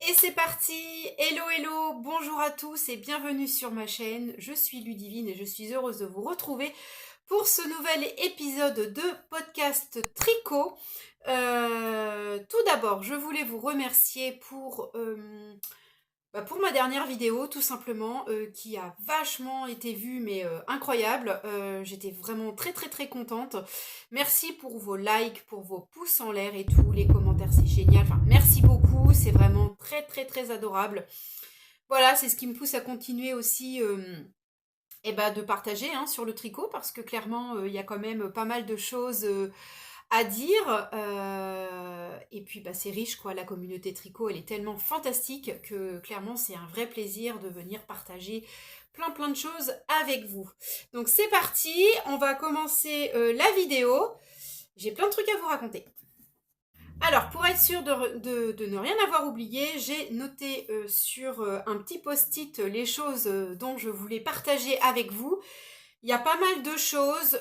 Et c'est parti. Hello hello, bonjour à tous et bienvenue sur ma chaîne. Je suis Ludivine et je suis heureuse de vous retrouver pour ce nouvel épisode de podcast tricot. Tout d'abord, je voulais vous remercier pour ma dernière vidéo, tout simplement, qui a vachement été vue, mais incroyable. J'étais vraiment très très très contente. Merci pour vos likes, pour vos pouces en l'air et tout, les commentaires, c'est génial. Enfin, merci beaucoup, c'est vraiment très très très adorable. Voilà, c'est ce qui me pousse à continuer aussi de partager sur le tricot, parce que clairement, il y a quand même pas mal de choses à dire. Et puis c'est riche quoi, la communauté tricot elle est tellement fantastique que clairement c'est un vrai plaisir de venir partager plein de choses avec vous. Donc c'est parti, on va commencer la vidéo. J'ai plein de trucs à vous raconter. Alors, pour être sûr de ne rien avoir oublié, j'ai noté sur un petit post-it les choses dont je voulais partager avec vous. Il y a pas mal de choses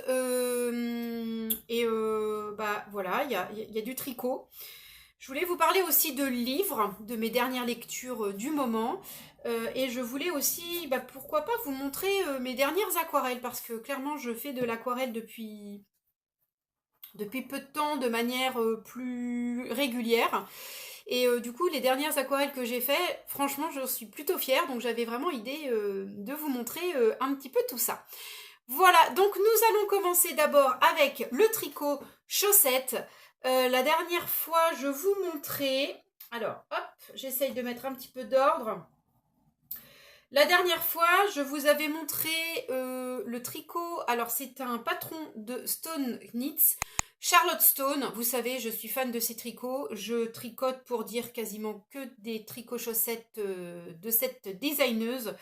voilà, il y a du tricot. Je voulais vous parler aussi de livres, de mes dernières lectures du moment. Et je voulais aussi, pourquoi pas, vous montrer mes dernières aquarelles, parce que clairement, je fais de l'aquarelle depuis peu de temps, de manière plus régulière. Et du coup, les dernières aquarelles que j'ai fait, franchement, je suis plutôt fière. Donc j'avais vraiment idée de vous montrer un petit peu tout ça. Voilà, donc nous allons commencer d'abord avec le tricot chaussette. La dernière fois, je vous montrais... Alors, hop, j'essaye de mettre un petit peu d'ordre. La dernière fois, je vous avais montré le tricot. Alors, c'est un patron de Stone Knits. Charlotte Stone, vous savez, je suis fan de ces tricots. Je tricote pour dire quasiment que des tricots chaussettes de cette designeuse.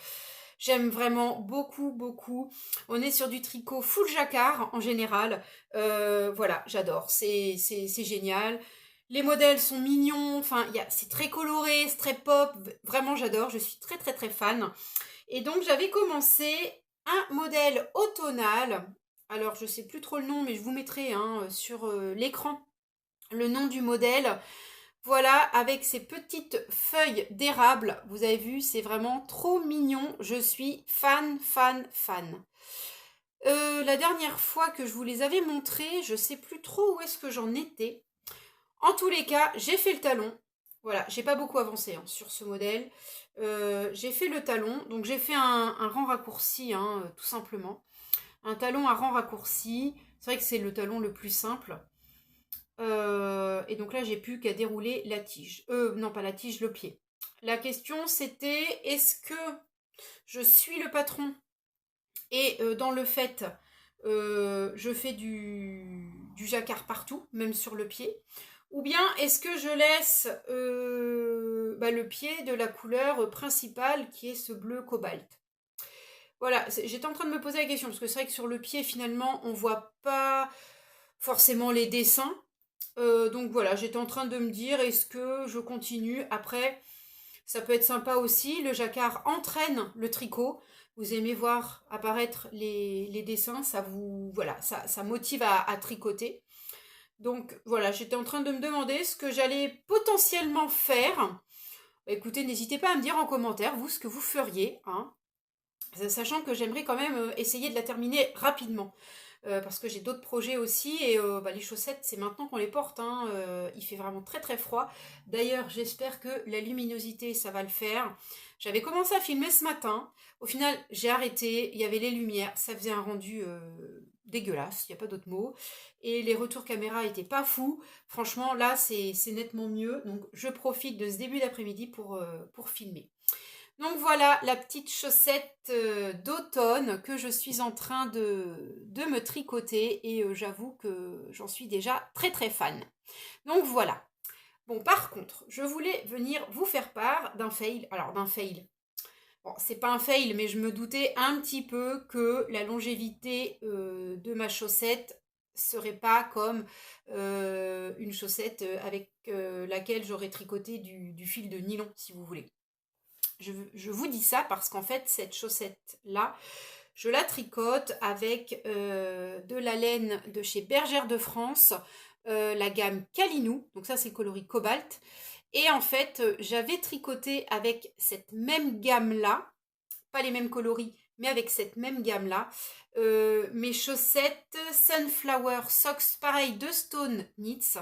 J'aime vraiment beaucoup. On est sur du tricot full jacquard en général. Voilà, j'adore. C'est génial. Les modèles sont mignons. Enfin, c'est très coloré, c'est très pop. Vraiment, j'adore. Je suis très fan. Et donc, j'avais commencé un modèle automnal. Alors, je sais plus trop le nom, mais je vous mettrai sur l'écran le nom du modèle. Voilà, avec ces petites feuilles d'érable. Vous avez vu, c'est vraiment trop mignon. Je suis fan. La dernière fois que je vous les avais montrés, je sais plus trop où est-ce que j'en étais. En tous les cas, j'ai fait le talon. Voilà, j'ai pas beaucoup avancé sur ce modèle. J'ai fait le talon, donc j'ai fait un rang raccourci, tout simplement. Un talon à rang raccourci. C'est vrai que c'est le talon le plus simple. Et donc là, j'ai plus qu'à dérouler la tige. Non, pas la tige, le pied. La question, c'était, est-ce que je suis le patron et dans le fait, je fais du jacquard partout, même sur le pied, ou bien est-ce que je laisse le pied de la couleur principale qui est ce bleu cobalt. Voilà, j'étais en train de me poser la question, parce que c'est vrai que sur le pied, finalement, on voit pas forcément les dessins. Donc voilà, j'étais en train de me dire, est-ce que je continue? Après, ça peut être sympa aussi, le jacquard entraîne le tricot. Vous aimez voir apparaître les dessins, ça vous voilà, ça motive à tricoter. Donc voilà, j'étais en train de me demander ce que j'allais potentiellement faire. Écoutez, n'hésitez pas à me dire en commentaire, vous, ce que vous feriez, sachant que j'aimerais quand même essayer de la terminer rapidement. Parce que j'ai d'autres projets aussi et les chaussettes c'est maintenant qu'on les porte, il fait vraiment très froid. D'ailleurs j'espère que la luminosité ça va le faire. J'avais commencé à filmer ce matin, au final j'ai arrêté, il y avait les lumières, ça faisait un rendu dégueulasse, il n'y a pas d'autre mot, et les retours caméra étaient pas fous. Franchement là c'est nettement mieux, donc je profite de ce début d'après-midi pour filmer. Donc voilà la petite chaussette d'automne que je suis en train de me tricoter et j'avoue que j'en suis déjà très fan. Donc voilà. Bon par contre, je voulais venir vous faire part d'un fail. Alors d'un fail. Bon, c'est pas un fail, mais je me doutais un petit peu que la longévité de ma chaussette serait pas comme une chaussette avec laquelle j'aurais tricoté du fil de nylon, si vous voulez. Je vous dis ça parce qu'en fait, cette chaussette-là, je la tricote avec de la laine de chez Bergère de France. la gamme Kalinou, donc ça c'est le coloris cobalt. Et en fait, j'avais tricoté avec cette même gamme-là, pas les mêmes coloris, mais avec cette même gamme-là, mes chaussettes Sunflower Socks, pareil, de Stone Knits.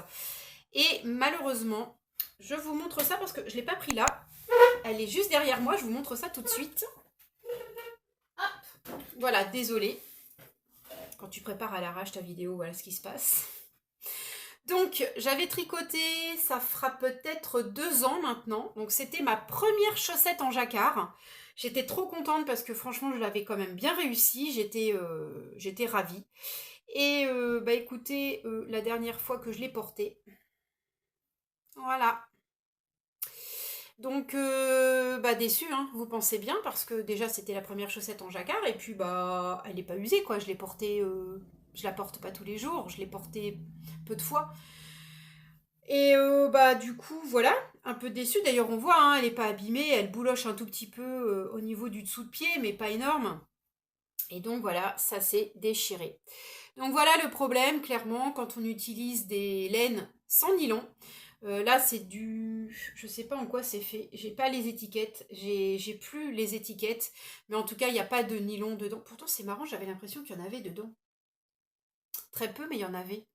Et malheureusement, je vous montre ça parce que je ne l'ai pas pris là. Elle est juste derrière moi, je vous montre ça tout de suite. Hop. Voilà, désolée. Quand tu prépares à l'arrache ta vidéo, voilà ce qui se passe. Donc, j'avais tricoté, ça fera peut-être 2 ans maintenant. Donc, c'était ma première chaussette en jacquard. J'étais trop contente parce que franchement, je l'avais quand même bien réussi. J'étais ravie. Et bah écoutez, la dernière fois que je l'ai portée, voilà. Donc, bah déçue, hein, vous pensez bien, parce que déjà c'était la première chaussette en jacquard, et puis bah elle n'est pas usée quoi, je l'ai portée, je la porte pas tous les jours, je l'ai portée peu de fois. Et bah du coup voilà, un peu déçue, d'ailleurs on voit, hein, elle n'est pas abîmée, elle bouloche un tout petit peu au niveau du dessous de pied, mais pas énorme. Et donc voilà, ça s'est déchiré. Donc voilà le problème, clairement, quand on utilise des laines sans nylon. Là, c'est du... Je sais pas en quoi c'est fait. J'ai pas les étiquettes. J'ai plus les étiquettes. Mais en tout cas, il n'y a pas de nylon dedans. Pourtant, c'est marrant, j'avais l'impression qu'il y en avait dedans. Très peu, mais il y en avait.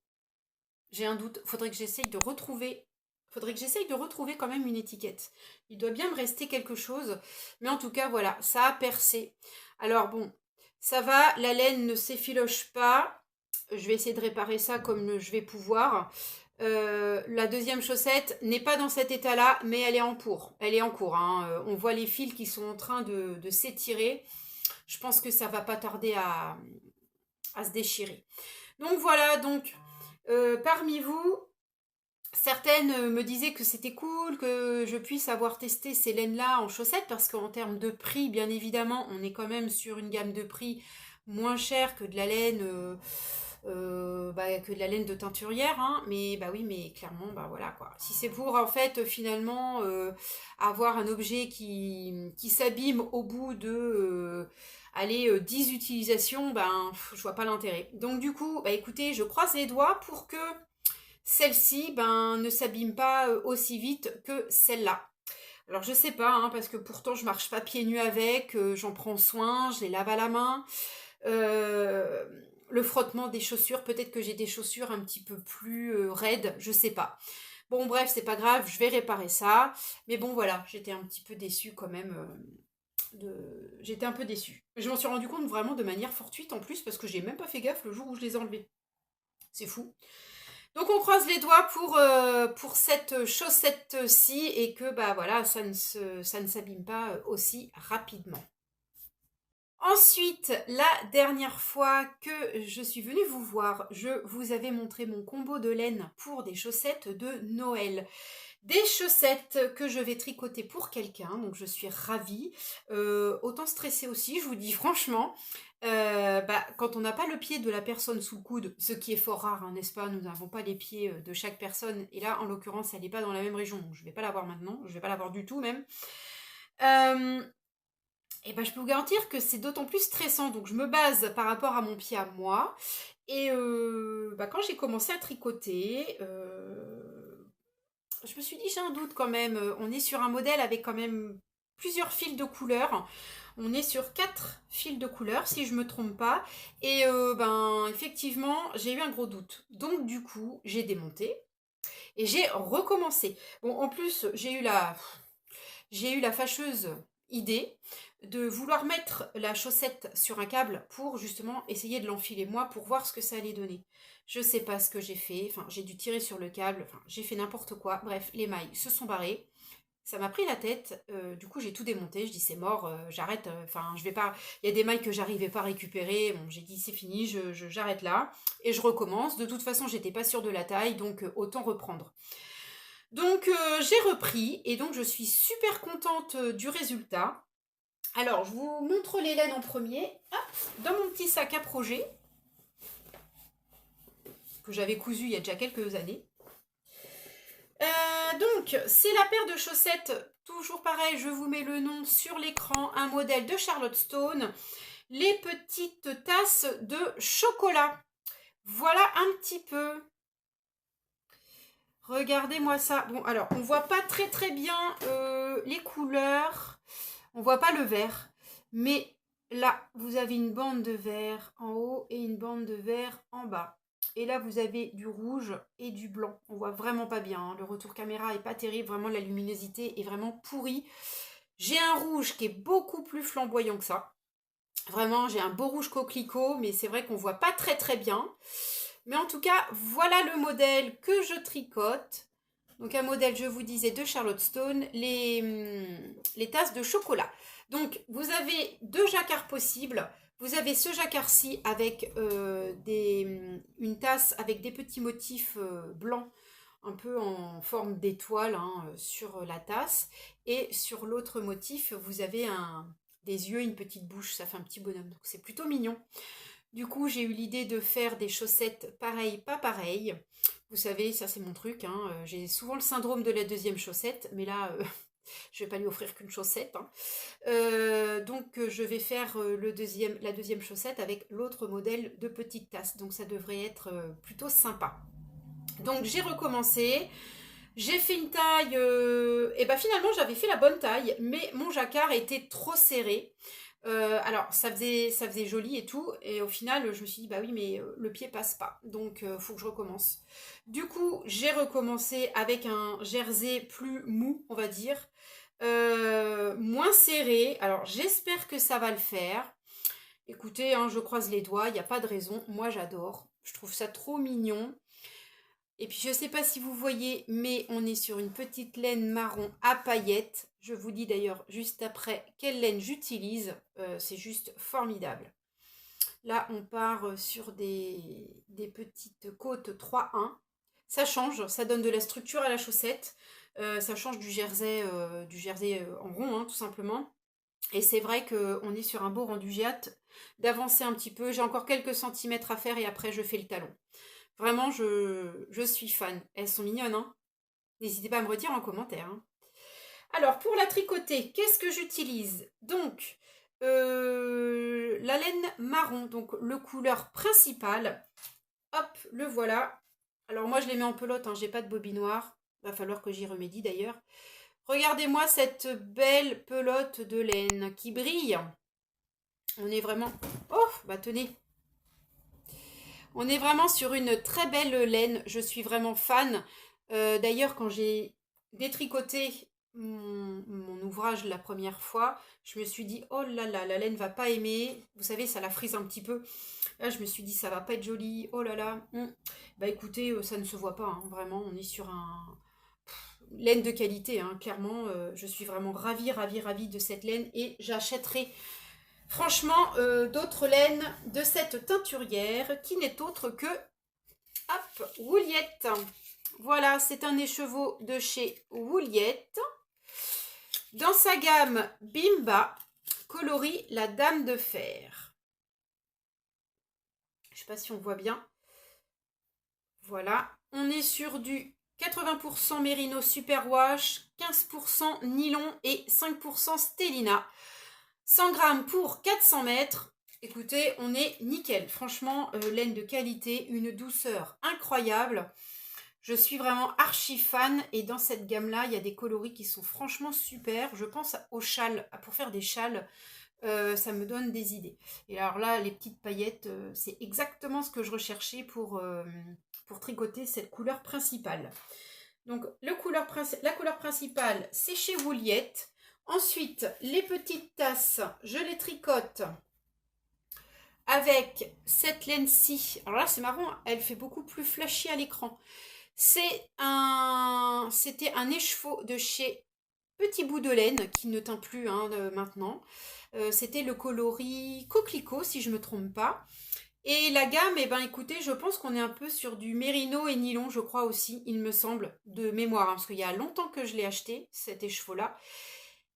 J'ai un doute. Faudrait que j'essaye de retrouver... Faudrait que j'essaye de retrouver quand même une étiquette. Il doit bien me rester quelque chose. Mais en tout cas, voilà, ça a percé. Alors bon, ça va. La laine ne s'effiloche pas. Je vais essayer de réparer ça comme je vais pouvoir. La deuxième chaussette n'est pas dans cet état-là, mais elle est en cours. Elle est en cours. Hein. On voit les fils qui sont en train de s'étirer. Je pense que ça va pas tarder à se déchirer. Donc voilà, donc parmi vous, certaines me disaient que c'était cool que je puisse avoir testé ces laines-là en chaussettes, parce qu'en termes de prix, bien évidemment, on est quand même sur une gamme de prix moins chère que de la laine... que de la laine de teinturière, hein, mais bah oui, mais clairement, bah voilà quoi. Si c'est pour en fait finalement avoir un objet qui s'abîme au bout de 10 utilisations, ben je vois pas l'intérêt. Donc du coup, bah écoutez, je croise les doigts pour que celle-ci ben, ne s'abîme pas aussi vite que celle-là. Alors je sais pas, hein, parce que pourtant je marche pas pieds nus avec, j'en prends soin, je les lave à la main. Euh, le frottement des chaussures, peut-être que j'ai des chaussures un petit peu plus raides, je sais pas. Bon bref, c'est pas grave, je vais réparer ça. Mais bon voilà, j'étais un petit peu déçue quand même. J'étais un peu déçue. Je m'en suis rendu compte vraiment de manière fortuite en plus, parce que j'ai même pas fait gaffe le jour où je les ai enlevés. C'est fou. Donc on croise les doigts pour cette chaussette-ci et que bah voilà, ça ne s'abîme pas aussi rapidement. Ensuite, la dernière fois que je suis venue vous voir, je vous avais montré mon combo de laine pour des chaussettes de Noël. Des chaussettes que je vais tricoter pour quelqu'un, donc je suis ravie. Autant stressée aussi, je vous dis franchement. Quand on n'a pas le pied de la personne sous le coude, ce qui est fort rare, hein, n'est-ce pas? Nous n'avons pas les pieds de chaque personne. Et là, en l'occurrence, elle n'est pas dans la même région, donc je ne vais pas l'avoir maintenant. Je ne vais pas l'avoir du tout même. Et ben, je peux vous garantir que c'est d'autant plus stressant. Donc je me base par rapport à mon pied à moi. Et quand j'ai commencé à tricoter, je me suis dit j'ai un doute quand même. On est sur un modèle avec quand même plusieurs fils de couleurs. On est sur 4 fils de couleurs si je me trompe pas. Et effectivement j'ai eu un gros doute. Donc du coup j'ai démonté et j'ai recommencé. Bon, en plus j'ai eu la fâcheuse idée de vouloir mettre la chaussette sur un câble pour justement essayer de l'enfiler moi pour voir ce que ça allait donner. Je sais pas ce que j'ai fait, enfin j'ai dû tirer sur le câble, enfin j'ai fait n'importe quoi, bref, les mailles se sont barrées. Ça m'a pris la tête, du coup j'ai tout démonté, je dis c'est mort, j'arrête, enfin je vais pas, il y a des mailles que j'arrivais pas à récupérer, bon j'ai dit c'est fini, j'arrête là, et je recommence, de toute façon j'étais pas sûre de la taille, donc autant reprendre. Donc j'ai repris et donc je suis super contente du résultat. Alors je vous montre les laines en premier. Hop, dans mon petit sac à projet que j'avais cousu il y a déjà quelques années. Donc c'est la paire de chaussettes, toujours pareil, je vous mets le nom sur l'écran, un modèle de Charlotte Stone. Les petites tasses de chocolat. Voilà un petit peu Regardez-moi ça. Bon, alors, on voit pas très très bien les couleurs. On voit pas le vert. Mais là, vous avez une bande de vert en haut et une bande de vert en bas. Et là, vous avez du rouge et du blanc. On voit vraiment pas bien, hein. Le retour caméra est pas terrible. Vraiment, la luminosité est vraiment pourrie. J'ai un rouge qui est beaucoup plus flamboyant que ça. Vraiment, j'ai un beau rouge coquelicot, mais c'est vrai qu'on voit pas très très bien. Mais en tout cas, voilà le modèle que je tricote. Donc un modèle, je vous disais, de Charlotte Stone, les tasses de chocolat. Donc vous avez deux jacquards possibles. Vous avez ce jacquard-ci avec une tasse avec des petits motifs blancs, un peu en forme d'étoile, hein, sur la tasse. Et sur l'autre motif, vous avez des yeux, une petite bouche, ça fait un petit bonhomme. Donc c'est plutôt mignon. Du coup, j'ai eu l'idée de faire des chaussettes pareilles, pas pareilles. Vous savez, ça c'est mon truc, hein. J'ai souvent le syndrome de la deuxième chaussette, mais là, je vais pas lui offrir qu'une chaussette, hein. Donc, je vais faire la deuxième chaussette avec l'autre modèle de petite tasse. Donc, ça devrait être plutôt sympa. Donc, j'ai recommencé. J'ai fait une taille, et ben finalement j'avais fait la bonne taille, mais mon jacquard était trop serré. Alors ça faisait joli et tout, et au final je me suis dit bah oui mais le pied passe pas, donc faut que je recommence. Du coup j'ai recommencé avec un jersey plus mou on va dire, moins serré. Alors j'espère que ça va le faire. Écoutez, hein, je croise les doigts, il n'y a pas de raison, moi j'adore, je trouve ça trop mignon. Et puis je ne sais pas si vous voyez, mais on est sur une petite laine marron à paillettes. Je vous dis d'ailleurs juste après quelle laine j'utilise. C'est juste formidable. Là, on part sur des petites côtes 3-1. Ça change, ça donne de la structure à la chaussette. Ça change du jersey, en rond, hein, tout simplement. Et c'est vrai qu'on est sur un beau rendu. J'ai hâte d'avancer un petit peu. J'ai encore quelques centimètres à faire et après je fais le talon. Vraiment, je suis fan. Elles sont mignonnes, hein. N'hésitez pas à me redire en commentaire, hein. Alors, pour la tricoter, qu'est-ce que j'utilise? Donc, la laine marron, donc le couleur principale. Hop, le voilà. Alors, moi, je les mets en pelote, hein, j'ai pas de bobinoir. Va falloir que j'y remédie d'ailleurs. Regardez-moi cette belle pelote de laine qui brille. On est vraiment... Oh, bah tenez. On est vraiment sur une très belle laine. Je suis vraiment fan. D'ailleurs, quand j'ai détricoté mon ouvrage la première fois, je me suis dit, oh là là, la laine va pas aimer. Vous savez, ça la frise un petit peu. Là, je me suis dit, ça va pas être joli. Oh là là. Bah écoutez, ça ne se voit pas, hein. Vraiment, on est sur laine de qualité, hein. Clairement, je suis vraiment ravie, ravie, ravie de cette laine et j'achèterai franchement d'autres laines de cette teinturière qui n'est autre que hop, Wouliette. Voilà, c'est un écheveau de chez Wouliette. Dans sa gamme Bimba, coloris la Dame de Fer. Je ne sais pas si on voit bien. Voilà, on est sur du 80% Merino Superwash, 15% nylon et 5% Stellina. 100 grammes pour 400 mètres. Écoutez, on est nickel. Franchement, laine de qualité, une douceur incroyable. Je suis vraiment archi fan. Et dans cette gamme-là, il y a des coloris qui sont franchement super. Je pense aux châles, pour faire des châles. Ça me donne des idées. Et alors là, les petites paillettes, c'est exactement ce que je recherchais pour tricoter cette couleur principale. Donc, la couleur principale, c'est chez Wouliette. Ensuite, les petites tasses, je les tricote avec cette laine-ci. Alors là, c'est marrant, elle fait beaucoup plus flashy à l'écran. C'était un écheveau de chez Petit Bout de Laine, qui ne teint plus, hein, maintenant. C'était le coloris coquelicot, si je ne me trompe pas. Et la gamme, eh ben, écoutez, je pense qu'on est un peu sur du mérino et nylon, je crois aussi, il me semble, de mémoire, hein, parce qu'il y a longtemps que je l'ai acheté, cet écheveau-là.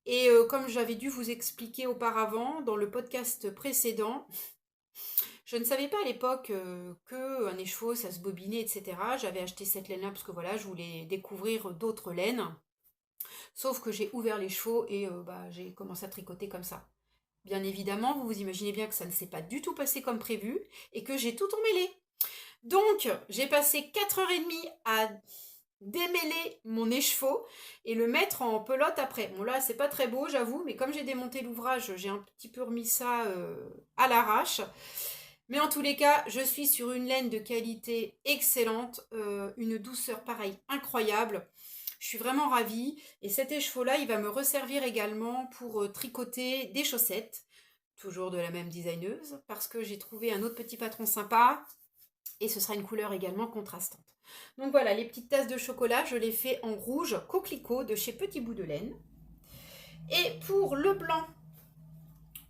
Et comme j'avais dû vous expliquer auparavant, dans le podcast précédent, je ne savais pas à l'époque qu'un écheveau, ça se bobinait, etc. J'avais acheté cette laine-là parce que voilà, je voulais découvrir d'autres laines. Sauf que j'ai ouvert les chevaux et j'ai commencé à tricoter comme ça. Bien évidemment, vous vous imaginez bien que ça ne s'est pas du tout passé comme prévu et que j'ai tout emmêlé. Donc, j'ai passé 4h30 à démêler mon écheveau et le mettre en pelote après. Bon là c'est pas très beau j'avoue, mais comme j'ai démonté l'ouvrage, j'ai un petit peu remis ça à l'arrache. Mais en tous les cas, je suis sur une laine de qualité excellente, une douceur pareille incroyable. Je suis vraiment ravie. Et cet écheveau-là, il va me resservir également pour tricoter des chaussettes. Toujours de la même designeuse, parce que j'ai trouvé un autre petit patron sympa. Et ce sera une couleur également contrastante. Donc voilà, les petites tasses de chocolat, je les fais en rouge coquelicot de chez Petit Bout de Laine. Et pour le blanc,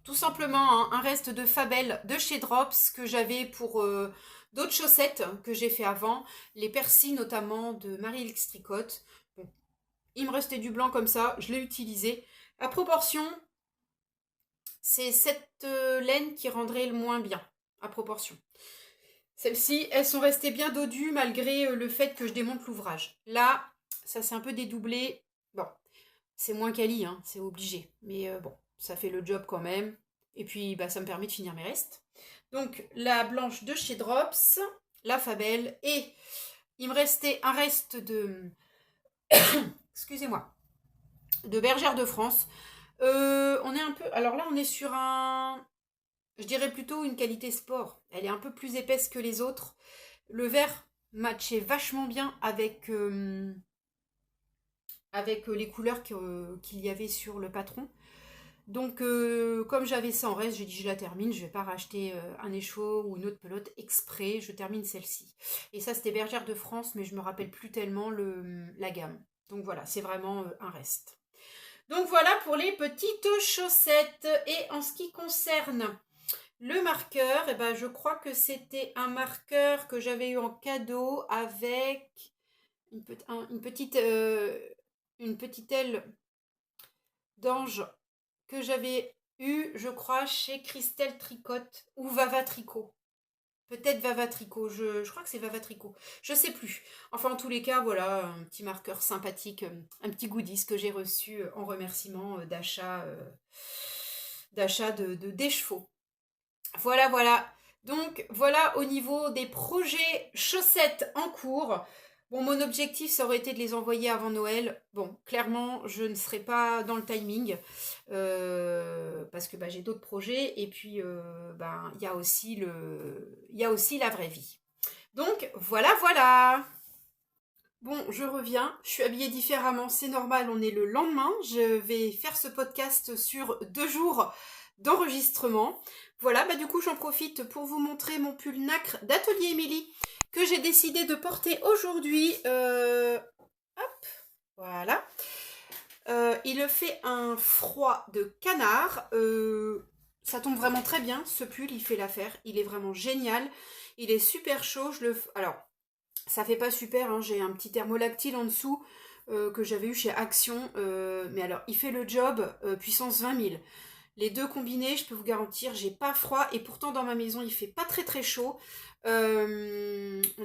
tout simplement un reste de Fabel de chez Drops que j'avais pour d'autres chaussettes que j'ai fait avant, les persils notamment de Marie-Lix Tricotte. Bon, il me restait du blanc comme ça, je l'ai utilisé. À proportion, c'est cette laine qui rendrait le moins bien, à proportion. Celles-ci, elles sont restées bien dodues malgré le fait que je démonte l'ouvrage. Là, ça s'est un peu dédoublé. Bon, c'est moins quali, hein, c'est obligé. Mais bon, ça fait le job quand même. Et puis, bah, ça me permet de finir mes restes. Donc, la blanche de chez Drops, la Fabel, et il me restait un reste de... Excusez-moi. De Bergère de France. On est un peu... Alors là, on est sur un... Je dirais plutôt une qualité sport. Elle est un peu plus épaisse que les autres. Le vert matchait vachement bien avec les couleurs qu'il y avait sur le patron. Donc, comme j'avais ça en reste, j'ai dit je la termine. Je vais pas racheter un écheveau ou une autre pelote exprès. Je termine celle-ci. Et ça, c'était Bergère de France, mais je me rappelle plus tellement la gamme. Donc voilà, c'est vraiment un reste. Donc voilà pour les petites chaussettes. Et en ce qui concerne le marqueur, eh ben, je crois que c'était un marqueur que j'avais eu en cadeau avec une petite aile d'ange que j'avais eu, je crois, chez Christelle Tricotte ou Vava Tricot. Peut-être Vava Tricot, je crois que c'est Vava Tricot. Je sais plus. Enfin, en tous les cas, voilà, un petit marqueur sympathique, un petit goodies que j'ai reçu en remerciement d'achat des chevaux. Voilà, voilà. Donc, voilà au niveau des projets chaussettes en cours. Bon, mon objectif, ça aurait été de les envoyer avant Noël. Bon, clairement, je ne serai pas dans le timing parce que bah, j'ai d'autres projets. Et puis, ben, il y a aussi la vraie vie. Donc, voilà, voilà. Bon, je reviens. Je suis habillée différemment. C'est normal, on est le lendemain. Je vais faire ce podcast sur 2 jours d'enregistrement. Voilà, bah du coup j'en profite pour vous montrer mon pull nacre d'Atelier Émilie que j'ai décidé de porter aujourd'hui. Hop, voilà. Il fait un froid de canard. Ça tombe vraiment très bien, ce pull, il fait l'affaire. Il est vraiment génial. Il est super chaud. Alors, ça fait pas super, hein, j'ai un petit thermolactyle en dessous que j'avais eu chez Action. Mais alors, il fait le job puissance 20 000. Les deux combinés, je peux vous garantir, j'ai pas froid. Et pourtant, dans ma maison, il fait pas très très chaud. On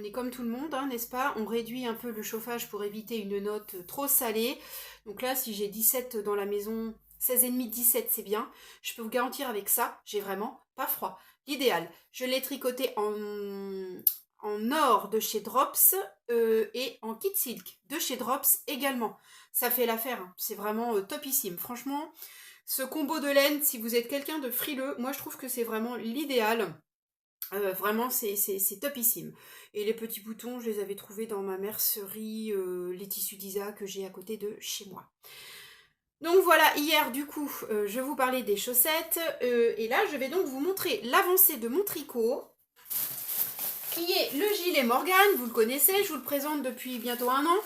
est comme tout le monde, hein, n'est-ce pas? On réduit un peu le chauffage pour éviter une note trop salée. Donc là, si j'ai 17 dans la maison, 16,5, 17, c'est bien. Je peux vous garantir avec ça, j'ai vraiment pas froid. L'idéal, je l'ai tricoté en or de chez Drops et en kit silk de chez Drops également. Ça fait l'affaire, hein. C'est vraiment topissime. Franchement, ce combo de laine, si vous êtes quelqu'un de frileux, moi je trouve que c'est vraiment l'idéal. Vraiment, c'est topissime. Et les petits boutons, je les avais trouvés dans ma mercerie, les tissus d'Isa que j'ai à côté de chez moi. Donc voilà, hier du coup, je vous parlais des chaussettes. Et là, je vais donc vous montrer l'avancée de mon tricot, qui est le gilet Morgane. Vous le connaissez, je vous le présente depuis bientôt 1 an.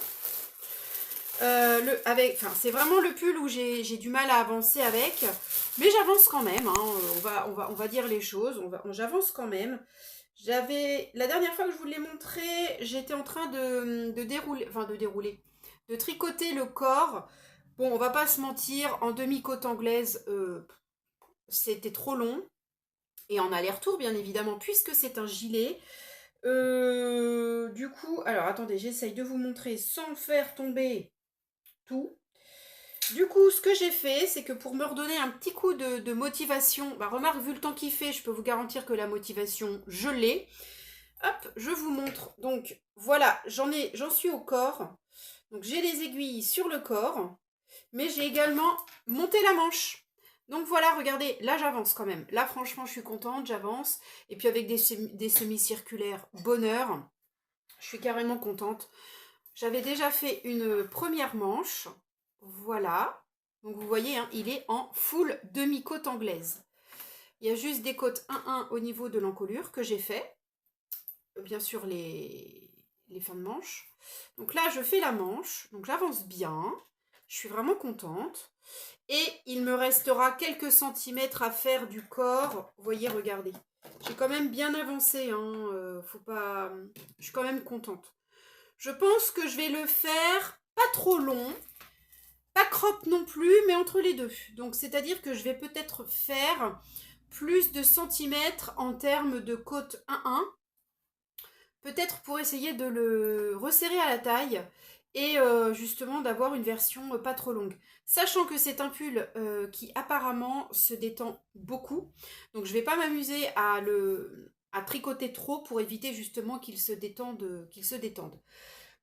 C'est vraiment le pull où j'ai du mal à avancer avec, mais j'avance quand même, hein, on va dire les choses, j'avance quand même. La dernière fois que je vous l'ai montré, j'étais en train de dérouler, de tricoter le corps. Bon, on va pas se mentir, en demi-côte anglaise, c'était trop long, et en aller-retour bien évidemment, puisque c'est un gilet. Du coup, alors attendez, j'essaye de vous montrer sans faire tomber tout. Du coup, ce que j'ai fait, c'est que pour me redonner un petit coup de motivation, bah remarque, vu le temps qu'il fait, je peux vous garantir que la motivation, je l'ai. hop, je vous montre. Donc voilà, j'en suis au corps. Donc j'ai les aiguilles sur le corps, mais j'ai également monté la manche. Donc voilà, regardez, là j'avance quand même. Là franchement je suis contente, j'avance. Et puis avec des semi-circulaires, bonheur, je suis carrément contente. J'avais déjà fait une première manche, voilà. Donc vous voyez, hein, il est en full demi-côte anglaise. Il y a juste des côtes 1-1 au niveau de l'encolure que j'ai fait. Bien sûr les fins de manche. Donc là je fais la manche, donc j'avance bien. Je suis vraiment contente. Et il me restera quelques centimètres à faire du corps. Vous voyez, regardez. J'ai quand même bien avancé, hein. Faut pas... Je suis quand même contente. Je pense que je vais le faire pas trop long, pas crop non plus, mais entre les deux. Donc c'est-à-dire que je vais peut-être faire plus de centimètres en termes de côte 1-1. Peut-être pour essayer de le resserrer à la taille et justement d'avoir une version pas trop longue. Sachant que c'est un pull qui apparemment se détend beaucoup. Donc je ne vais pas m'amuser à tricoter trop pour éviter justement qu'il se détende.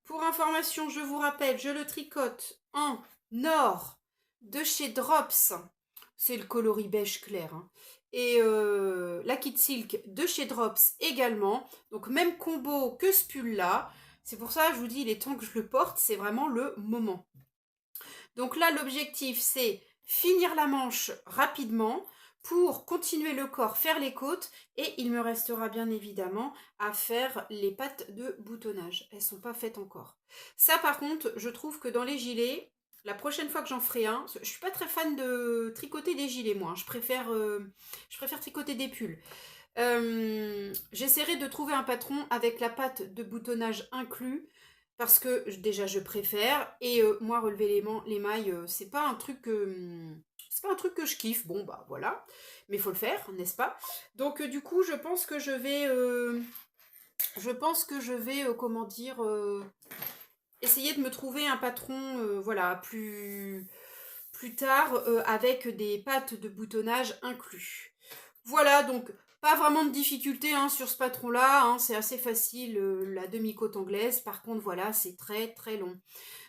Pour information, je vous rappelle, je le tricote en or de chez Drops. C'est le coloris beige clair. Hein. Et la Kit Silk de chez Drops également. Donc même combo que ce pull là. C'est pour ça que je vous dis, il est temps que je le porte. C'est vraiment le moment. Donc là, l'objectif, c'est finir la manche rapidement pour continuer le corps, faire les côtes, et il me restera bien évidemment à faire les pattes de boutonnage. Elles ne sont pas faites encore. Ça par contre, je trouve que dans les gilets, la prochaine fois que j'en ferai un, je ne suis pas très fan de tricoter des gilets moi, je préfère tricoter des pulls. J'essaierai de trouver un patron avec la patte de boutonnage inclus, parce que déjà je préfère, et moi relever les mailles, c'est pas un truc que je kiffe. Bon bah voilà, mais il faut le faire, n'est-ce pas? Donc du coup je pense que je vais comment dire, essayer de me trouver un patron voilà plus tard avec des pattes de boutonnage inclus. Voilà, donc pas vraiment de difficulté hein, sur ce patron-là, hein, c'est assez facile, la demi-côte anglaise. Par contre, voilà, c'est très très long.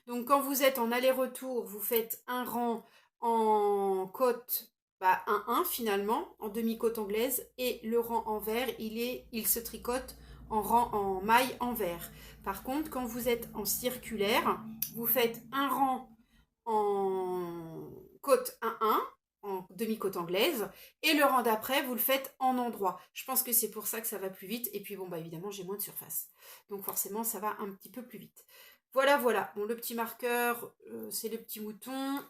Donc quand vous êtes en aller-retour, vous faites un rang en côte 1-1 finalement, en demi-côte anglaise, et le rang envers, il se tricote en maille envers. Par contre, quand vous êtes en circulaire, vous faites un rang en côte 1-1, en demi-côte anglaise, et le rang d'après, vous le faites en endroit. Je pense que c'est pour ça que ça va plus vite, et puis bon, bah évidemment, j'ai moins de surface. Donc forcément, ça va un petit peu plus vite. Voilà, voilà. Bon, le petit marqueur, c'est le petit mouton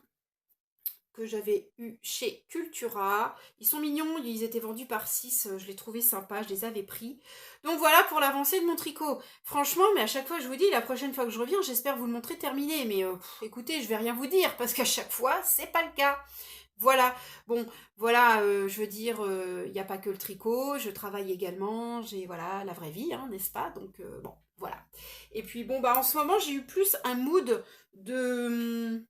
que j'avais eu chez Cultura. Ils sont mignons, ils étaient vendus par 6, je les trouvais sympas, je les avais pris. Donc voilà pour l'avancée de mon tricot. Franchement, mais à chaque fois je vous dis, la prochaine fois que je reviens, j'espère vous le montrer terminé. Mais écoutez, je vais rien vous dire, parce qu'à chaque fois, c'est pas le cas. Voilà, bon, voilà, je veux dire, il n'y a pas que le tricot, je travaille également, j'ai, voilà, la vraie vie, hein, n'est-ce pas? Donc, bon, voilà. Et puis, bon, bah, en ce moment, j'ai eu plus de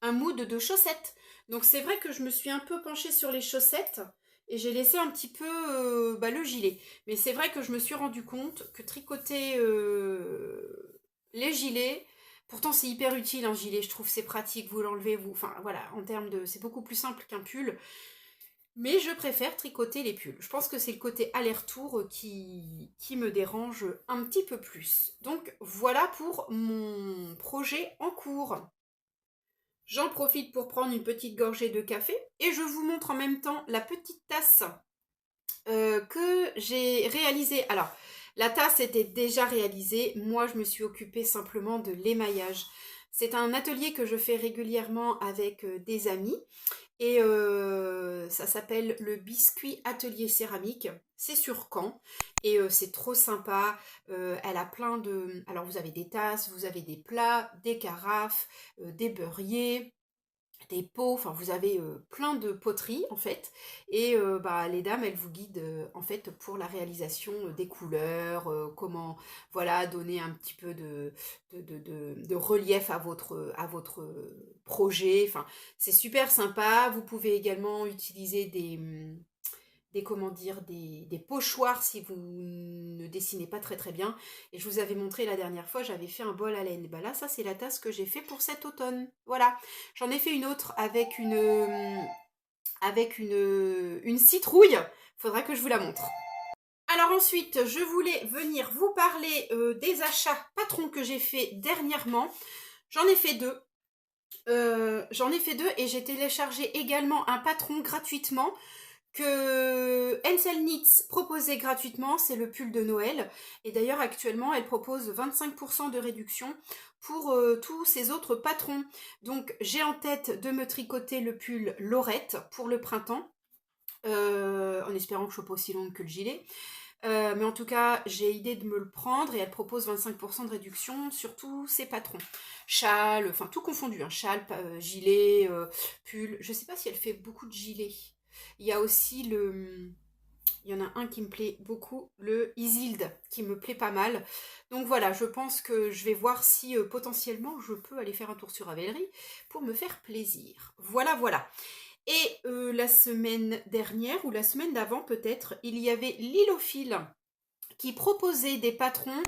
un mood de chaussettes. Donc c'est vrai que je me suis un peu penchée sur les chaussettes et j'ai laissé un petit peu le gilet. Mais c'est vrai que je me suis rendu compte que tricoter les gilets, pourtant c'est hyper utile un gilet, je trouve c'est pratique, vous l'enlevez, enfin voilà, en termes de... c'est beaucoup plus simple qu'un pull. Mais je préfère tricoter les pulls. Je pense que c'est le côté aller-retour qui me dérange un petit peu plus. Donc voilà pour mon projet en cours. J'en profite pour prendre une petite gorgée de café et je vous montre en même temps la petite tasse que j'ai réalisée. Alors, la tasse était déjà réalisée, moi je me suis occupée simplement de l'émaillage. C'est un atelier que je fais régulièrement avec des amis et ça s'appelle le Biscuit Atelier Céramique. C'est sur Caen et c'est trop sympa. Elle a plein de... Alors vous avez des tasses, vous avez des plats, des carafes, des beurriers, des pots, enfin vous avez plein de poteries en fait, et les dames elles vous guident en fait pour la réalisation des couleurs, comment voilà donner un petit peu de relief à votre projet, enfin c'est super sympa. Vous pouvez également utiliser comment dire, des pochoirs si vous ne dessinez pas très très bien. Et je vous avais montré la dernière fois, j'avais fait un bol à laine. Bah là, ça c'est la tasse que j'ai fait pour cet automne. Voilà. J'en ai fait une autre avec une citrouille. Faudra que je vous la montre. Alors ensuite, je voulais venir vous parler des achats patrons que j'ai fait dernièrement. J'en ai fait deux. Et j'ai téléchargé également un patron gratuitement que Ansel Knits proposait gratuitement, c'est le pull de Noël. Et d'ailleurs actuellement elle propose 25% de réduction pour tous ses autres patrons. Donc j'ai en tête de me tricoter le pull Laurette pour le printemps, en espérant que je ne sois pas aussi longue que le gilet. Mais en tout cas, j'ai idée de me le prendre et elle propose 25% de réduction sur tous ses patrons. Châle, enfin tout confondu, hein, châle, gilet, pull. Je sais pas si elle fait beaucoup de gilets. Il y a aussi il y en a un qui me plaît beaucoup, le Isilde, qui me plaît pas mal. Donc voilà, je pense que je vais voir si potentiellement je peux aller faire un tour sur Ravelry pour me faire plaisir. Voilà, voilà. Et la semaine dernière, ou la semaine d'avant peut-être, il y avait Lilophile qui proposait des patrons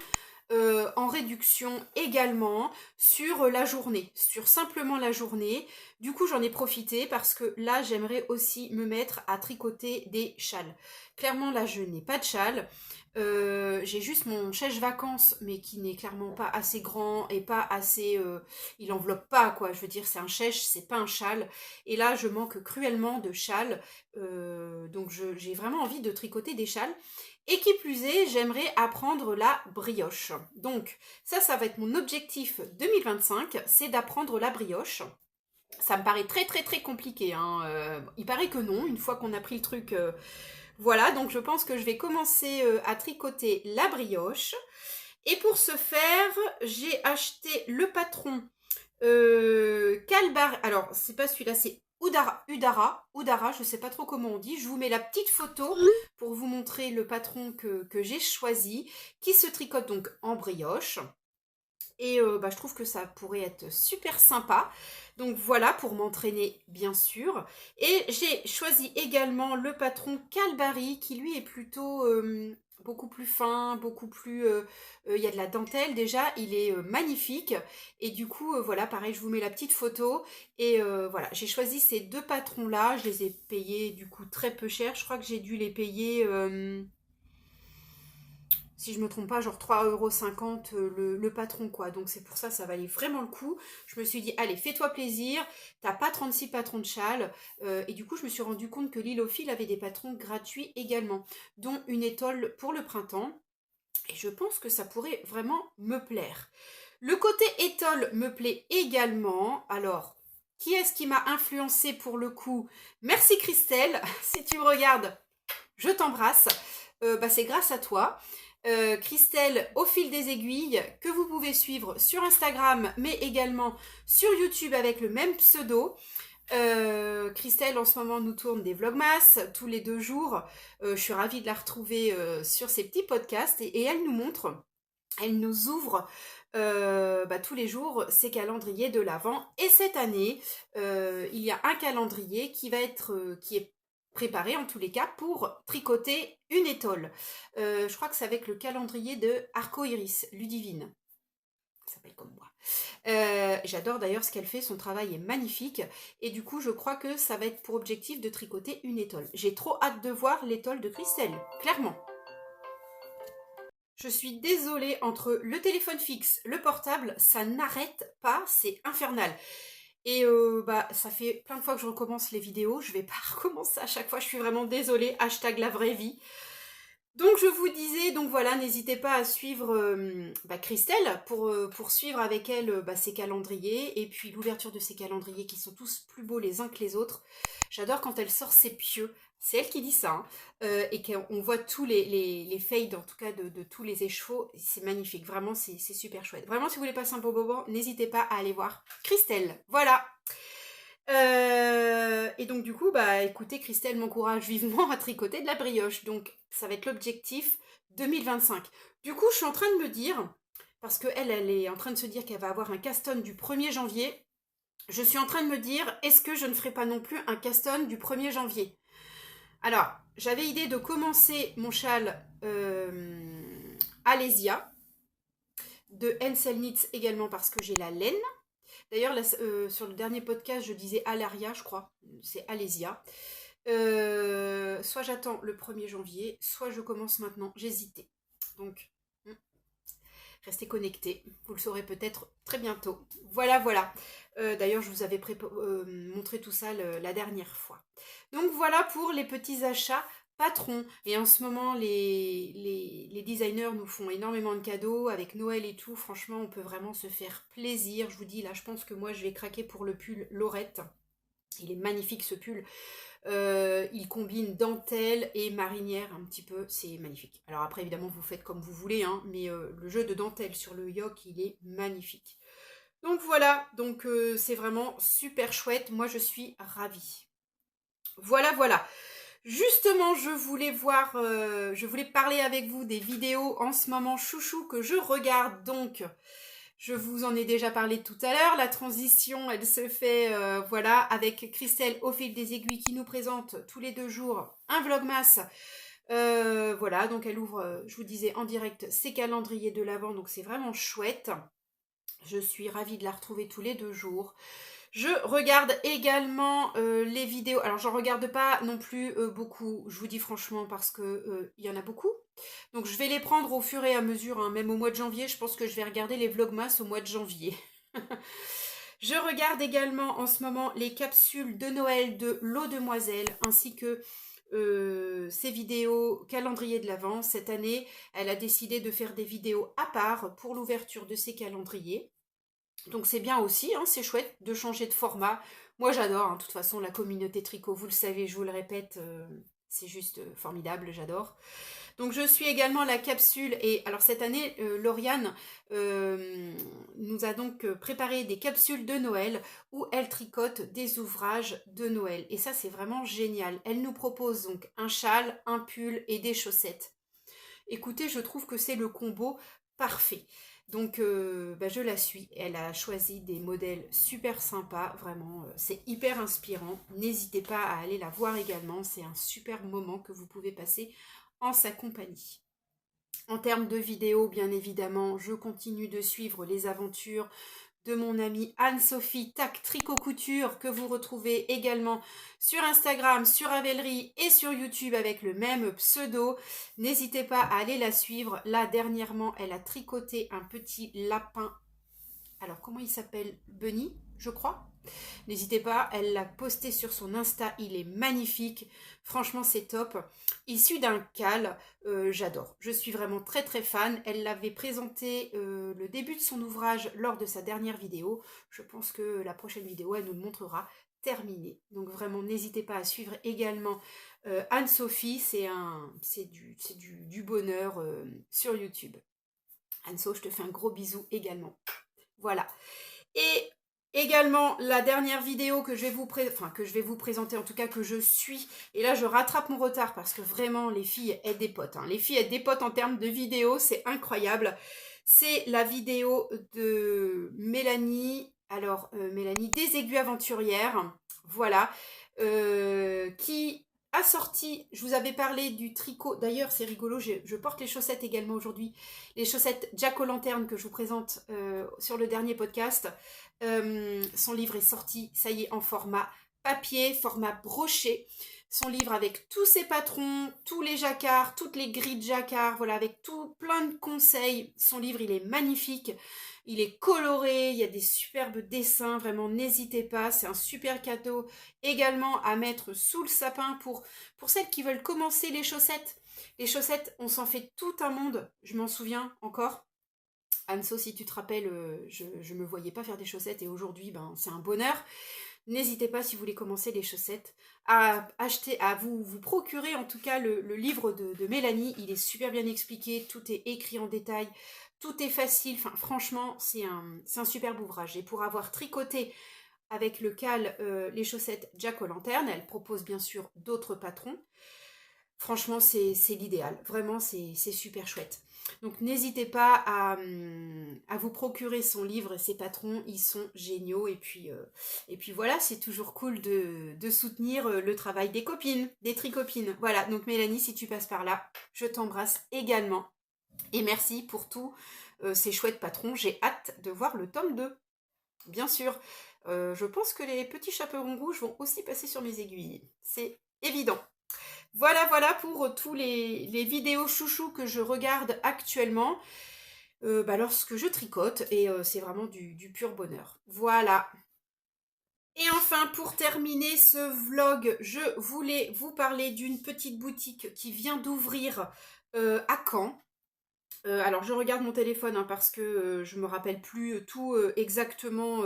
en réduction également sur la journée, sur simplement la journée. Du coup, j'en ai profité parce que là, j'aimerais aussi me mettre à tricoter des châles. Clairement, là, je n'ai pas de châle. J'ai juste mon chèche-vacances, mais qui n'est clairement pas assez grand et pas assez... il enveloppe pas, quoi. Je veux dire, c'est un chèche, c'est pas un châle. Et là, je manque cruellement de châles. Donc, j'ai vraiment envie de tricoter des châles. Et qui plus est, j'aimerais apprendre la brioche. Donc, ça va être mon objectif 2025, c'est d'apprendre la brioche. Ça me paraît très très très compliqué, hein. Il paraît que non, une fois qu'on a pris le truc... voilà, donc je pense que je vais commencer à tricoter la brioche. Et pour ce faire, j'ai acheté le patron Calbar... Alors, c'est pas celui-là, c'est Udara, je sais pas trop comment on dit. Je vous mets la petite photo pour vous montrer le patron que j'ai choisi, qui se tricote donc en brioche. Et je trouve que ça pourrait être super sympa. Donc voilà, pour m'entraîner bien sûr. Et j'ai choisi également le patron Calbari, qui lui est plutôt beaucoup plus fin, beaucoup plus... il y a de la dentelle déjà, il est magnifique. Et du coup, voilà, pareil, je vous mets la petite photo. Et voilà, j'ai choisi ces deux patrons-là. Je les ai payés du coup très peu cher. Je crois que j'ai dû les payer... si je me trompe pas, genre 3,50 € le patron, quoi. Donc c'est pour ça, ça valait vraiment le coup. Je me suis dit, allez, fais-toi plaisir. T'as pas 36 patrons de châle. Et du coup, je me suis rendu compte que Lilophile avait des patrons gratuits également, dont une étole pour le printemps. Et je pense que ça pourrait vraiment me plaire. Le côté étole me plaît également. Alors, qui est-ce qui m'a influencé pour le coup? Merci Christelle, si tu me regardes, je t'embrasse. C'est grâce à toi. Christelle au fil des aiguilles, que vous pouvez suivre sur Instagram, mais également sur YouTube avec le même pseudo. Christelle en ce moment nous tourne des vlogmas tous les 2 jours. Je suis ravie de la retrouver sur ses petits podcasts et elle nous montre, elle nous ouvre tous les jours ses calendriers de l'Avent. Et cette année, il y a un calendrier qui est préparé en tous les cas pour tricoter une étole. Je crois que c'est avec le calendrier de Arco Iris, Ludivine. Elle s'appelle comme moi. J'adore d'ailleurs ce qu'elle fait, son travail est magnifique. Et du coup, je crois que ça va être pour objectif de tricoter une étole. J'ai trop hâte de voir l'étole de Christelle, clairement. Je suis désolée, entre le téléphone fixe, le portable, ça n'arrête pas, c'est infernal. Et ça fait plein de fois que je recommence les vidéos, je vais pas recommencer à chaque fois, je suis vraiment désolée, hashtag la vraie vie. Donc je vous disais, donc voilà, n'hésitez pas à suivre Christelle pour suivre avec elle ses calendriers et puis l'ouverture de ses calendriers qui sont tous plus beaux les uns que les autres. J'adore quand elle sort ses pieux, c'est elle qui dit ça, hein, et qu'on voit tous les fades en tout cas de tous les écheveaux, c'est magnifique, vraiment c'est super chouette. Vraiment si vous voulez passer un beau moment, n'hésitez pas à aller voir Christelle, voilà. Et donc du coup, écoutez, Christelle m'encourage vivement à tricoter de la brioche. Donc ça va être l'objectif 2025. Du coup, je suis en train de me dire, parce qu'elle est en train de se dire qu'elle va avoir un caston du 1er janvier, je suis en train de me dire, est-ce que je ne ferai pas non plus un caston du 1er janvier? Alors, j'avais idée de commencer mon châle Alésia, de Hensel Knits également parce que j'ai la laine. D'ailleurs, sur le dernier podcast, je disais Alaria, je crois. C'est Alésia. Soit j'attends le 1er janvier, soit je commence maintenant. J'hésitais. Donc, restez connectés. Vous le saurez peut-être très bientôt. Voilà, voilà. D'ailleurs, je vous avais montré tout ça la dernière fois. Donc, voilà pour les petits achats patrons. Et en ce moment, les designers nous font énormément de cadeaux. Avec Noël et tout, franchement, on peut vraiment se faire plaisir. Je vous dis, là, je pense que moi, je vais craquer pour le pull Laurette. Il est magnifique, ce pull. Il combine dentelle et marinière un petit peu, c'est magnifique. Alors après évidemment vous faites comme vous voulez, hein, mais le jeu de dentelle sur le yoke il est magnifique. Donc voilà, donc c'est vraiment super chouette, moi je suis ravie. Voilà, voilà. Justement, je voulais parler avec vous des vidéos en ce moment chouchou que je regarde. Donc, je vous en ai déjà parlé tout à l'heure. La transition, elle se fait, voilà, avec Christelle au fil des aiguilles qui nous présente tous les 2 jours un vlogmas. Voilà, donc elle ouvre, je vous disais, en direct ses calendriers de l'Avent. Donc, c'est vraiment chouette. Je suis ravie de la retrouver tous les 2 jours. Je regarde également les vidéos. Alors, j'en regarde pas non plus beaucoup, je vous dis franchement, parce que il y en a beaucoup. Donc, je vais les prendre au fur et à mesure, hein. Même au mois de janvier, je pense que je vais regarder les vlogmas au mois de janvier. Je regarde également en ce moment les capsules de Noël de l'eau demoiselle, ainsi que ses vidéos calendrier de l'Avent. Cette année, elle a décidé de faire des vidéos à part pour l'ouverture de ses calendriers. Donc c'est bien aussi, hein, c'est chouette de changer de format. Moi j'adore, hein, de toute façon la communauté tricot, vous le savez, je vous le répète, c'est juste formidable, j'adore. Donc je suis également la capsule, et alors cette année, Lauriane nous a donc préparé des capsules de Noël où elle tricote des ouvrages de Noël. Et ça c'est vraiment génial. Elle nous propose donc un châle, un pull et des chaussettes. Écoutez, je trouve que c'est le combo parfait. Donc, je la suis. Elle a choisi des modèles super sympas, vraiment. C'est hyper inspirant. N'hésitez pas à aller la voir également. C'est un super moment que vous pouvez passer en sa compagnie. En termes de vidéos, bien évidemment, je continue de suivre les aventures de mon amie Anne-Sophie Tac Tricot Couture, que vous retrouvez également sur Instagram, sur Ravelry et sur YouTube avec le même pseudo. N'hésitez pas à aller la suivre. Là, dernièrement, elle a tricoté un petit lapin. Alors, comment il s'appelle? Bunny, je crois. N'hésitez pas, elle l'a posté sur son Insta, il est magnifique. Franchement, c'est top. Issu d'un cal, j'adore. Je suis vraiment très très fan. Elle l'avait présenté le début de son ouvrage lors de sa dernière vidéo. Je pense que la prochaine vidéo, elle nous le montrera terminé. Donc vraiment, n'hésitez pas à suivre également Anne-Sophie. C'est du bonheur sur YouTube. Anne-So, je te fais un gros bisou également. Voilà. Et également, la dernière vidéo que je vais vous présenter, en tout cas que je suis, et là je rattrape mon retard parce que vraiment les filles aident des potes. Hein. Les filles aident des potes en termes de vidéos, c'est incroyable. C'est la vidéo de Mélanie, Mélanie des Aiguilles Aventurières, voilà, qui a sorti, je vous avais parlé du tricot, d'ailleurs c'est rigolo, je porte les chaussettes également aujourd'hui, les chaussettes Jack-o'-lanterne que je vous présente sur le dernier podcast. Son livre est sorti, ça y est, en format papier, format broché. Son livre avec tous ses patrons, tous les jacquards, toutes les grilles de jacquard, voilà, avec tout plein de conseils. Son livre, il est magnifique. Il est coloré, il y a des superbes dessins, vraiment n'hésitez pas, c'est un super cadeau également à mettre sous le sapin pour celles qui veulent commencer les chaussettes. Les chaussettes, on s'en fait tout un monde, je m'en souviens encore. Anso, si tu te rappelles, je me voyais pas faire des chaussettes et aujourd'hui, c'est un bonheur. N'hésitez pas, si vous voulez commencer les chaussettes, à acheter, à vous procurer en tout cas le livre de Mélanie. Il est super bien expliqué, tout est écrit en détail, tout est facile. Enfin, franchement, c'est un superbe ouvrage. Et pour avoir tricoté avec le cal les chaussettes Jack-o'-lanterne, elle propose bien sûr d'autres patrons. Franchement, c'est l'idéal. Vraiment, c'est super chouette. Donc, n'hésitez pas à vous procurer son livre et ses patrons. Ils sont géniaux. Et puis voilà, c'est toujours cool de soutenir le travail des copines, des tricopines. Voilà, donc Mélanie, si tu passes par là, je t'embrasse également. Et merci pour tous ces chouettes patrons. J'ai hâte de voir le tome 2. Bien sûr, je pense que les petits chaperons rouges vont aussi passer sur mes aiguilles. C'est évident. Voilà, voilà pour tous les vidéos chouchous que je regarde actuellement lorsque je tricote. Et c'est vraiment du pur bonheur. Voilà. Et enfin, pour terminer ce vlog, je voulais vous parler d'une petite boutique qui vient d'ouvrir à Caen. Alors je regarde mon téléphone hein, parce que je me rappelle plus tout exactement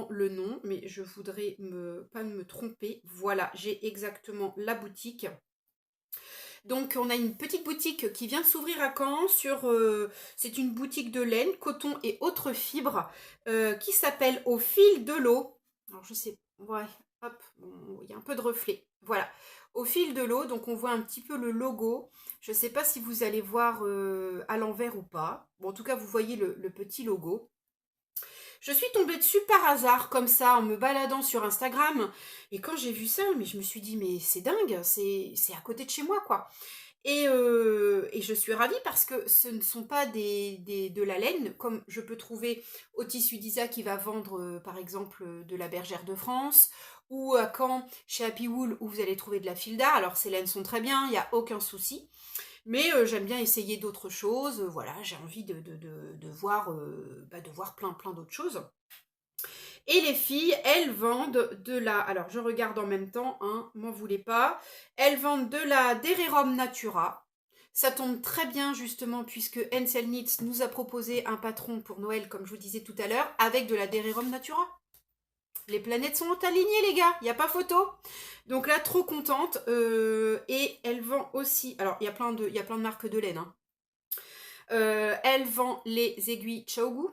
le nom, mais je voudrais pas me tromper. Voilà, j'ai exactement la boutique. Donc on a une petite boutique qui vient de s'ouvrir à Caen c'est une boutique de laine, coton et autres fibres qui s'appelle Au fil de l'eau. Alors je sais, ouais, hop, bon, il y a un peu de reflet. Voilà, Au fil de l'eau, donc on voit un petit peu le logo. Je ne sais pas si vous allez voir à l'envers ou pas. Bon, en tout cas, vous voyez le petit logo. Je suis tombée dessus par hasard, comme ça, en me baladant sur Instagram. Et quand j'ai vu ça, mais je me suis dit, mais c'est dingue, c'est à côté de chez moi, quoi. Et je suis ravie parce que ce ne sont pas de la laine, comme je peux trouver au tissu d'Isa qui va vendre, par exemple, de la Bergère de France, ou à Caen, chez Happy Wool, où vous allez trouver de la fil d'art. Alors, ces laines sont très bien, il n'y a aucun souci. Mais j'aime bien essayer d'autres choses. Voilà, j'ai envie de voir, de voir plein d'autres choses. Et les filles, elles vendent de la... Alors, je regarde en même temps, hein, m'en voulez pas. Elles vendent de la Dererum Natura. Ça tombe très bien, justement, puisque Ansel Knits nous a proposé un patron pour Noël, comme je vous disais tout à l'heure, avec de la Dererum Natura. Les planètes sont alignées, les gars, il n'y a pas photo. Donc là, trop contente. Et elle vend aussi... Alors, il y a plein de marques de laine. Hein. Elle vend les aiguilles Chaogu.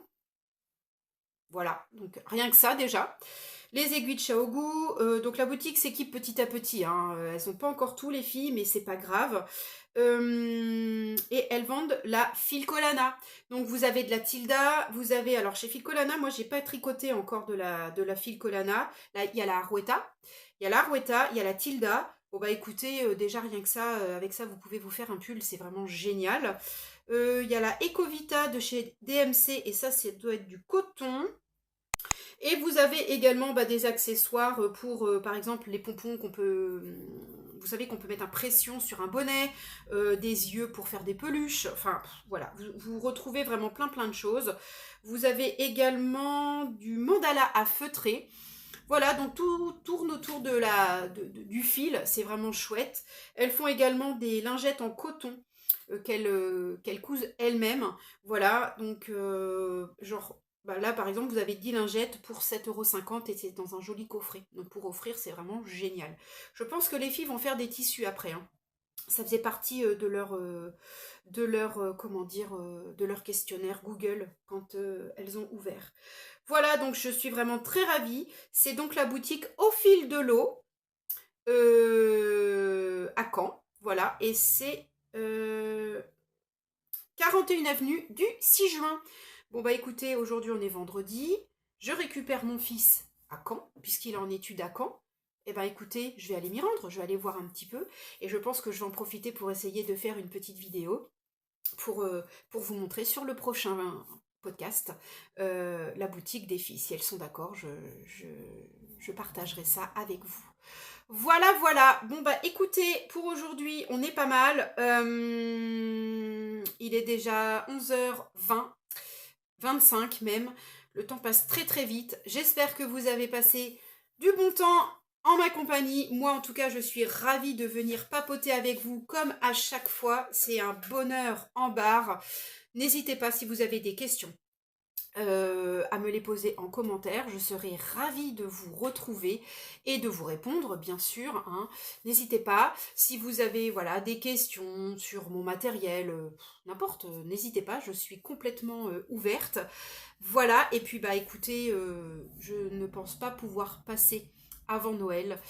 Voilà, donc rien que ça déjà. Les aiguilles de Chaogu, donc la boutique s'équipe petit à petit. Hein. Elles n'ont pas encore tout les filles, mais c'est pas grave. Et elles vendent la Filcolana. Donc vous avez de la Tilda, vous avez... Alors chez Filcolana, moi j'ai pas tricoté encore de la Filcolana. Là, il y a la Arwetta. Il y a la Arwetta, il y a la Tilda. Bon bah écoutez, déjà rien que ça, avec ça vous pouvez vous faire un pull, c'est vraiment génial. Il y a la Ecovita de chez DMC et ça doit être du coton. Et vous avez également des accessoires pour, par exemple, les pompons qu'on peut... Vous savez qu'on peut mettre en pression sur un bonnet, des yeux pour faire des peluches. Enfin, voilà, vous retrouvez vraiment plein de choses. Vous avez également du mandala à feutrer. Voilà, donc tout tourne autour du fil. C'est vraiment chouette. Elles font également des lingettes en coton qu'elles cousent elles-mêmes. Voilà, donc genre... là, par exemple, vous avez 10 lingettes pour 7,50 € et c'est dans un joli coffret. Donc, pour offrir, c'est vraiment génial. Je pense que les filles vont faire des tissus après. Hein. Ça faisait partie comment dire, de leur questionnaire Google quand elles ont ouvert. Voilà, donc je suis vraiment très ravie. C'est donc la boutique Au fil de l'eau à Caen. Voilà, et c'est 41 avenue du 6 juin. Bon bah écoutez, aujourd'hui on est vendredi, je récupère mon fils à Caen, puisqu'il est en études à Caen. Et bah écoutez, je vais aller m'y rendre, je vais aller voir un petit peu, et je pense que je vais en profiter pour essayer de faire une petite vidéo pour vous montrer sur le prochain podcast la boutique des filles. Si elles sont d'accord, je partagerai ça avec vous. Voilà, voilà. Bon, bah écoutez, pour aujourd'hui, on est pas mal. Il est déjà 11h20, 25 même. Le temps passe très vite. J'espère que vous avez passé du bon temps en ma compagnie. Moi, en tout cas, je suis ravie de venir papoter avec vous comme à chaque fois. C'est un bonheur en barre. N'hésitez pas si vous avez des questions à me les poser en commentaire. Je serai ravie de vous retrouver et de vous répondre, bien sûr. Hein. N'hésitez pas. Si vous avez des questions sur mon matériel, n'importe, n'hésitez pas. Je suis complètement ouverte. Voilà. Et puis, écoutez, je ne pense pas pouvoir passer avant Noël.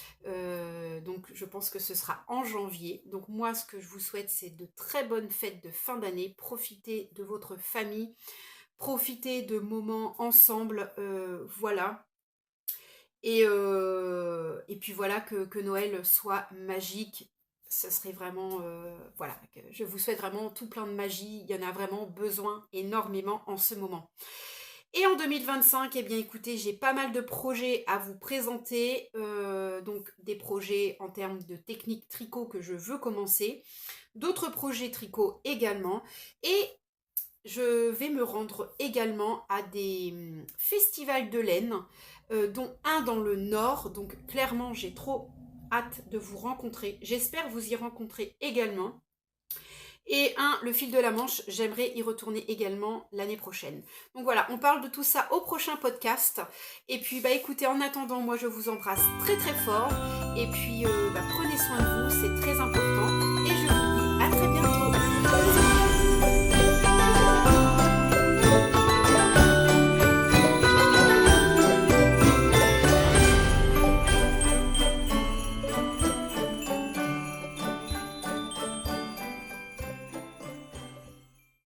Donc je pense que ce sera en janvier. Donc moi, ce que je vous souhaite, c'est de très bonnes fêtes de fin d'année. Profitez de votre famille, profitez de moments ensemble, voilà. Et puis voilà, que Noël soit magique. Ce serait vraiment, voilà, je vous souhaite vraiment tout plein de magie. Il y en a vraiment besoin énormément en ce moment. Et en 2025, eh bien écoutez, j'ai pas mal de projets à vous présenter, donc des projets en termes de technique tricot que je veux commencer, d'autres projets tricot également, et je vais me rendre également à des festivals de laine, dont un dans le nord, donc clairement j'ai trop hâte de vous rencontrer, j'espère vous y rencontrer également. Et le fil de la Manche, j'aimerais y retourner également l'année prochaine. Donc voilà, on parle de tout ça au prochain podcast. Et puis bah écoutez, en attendant, moi je vous embrasse très très fort. Et puis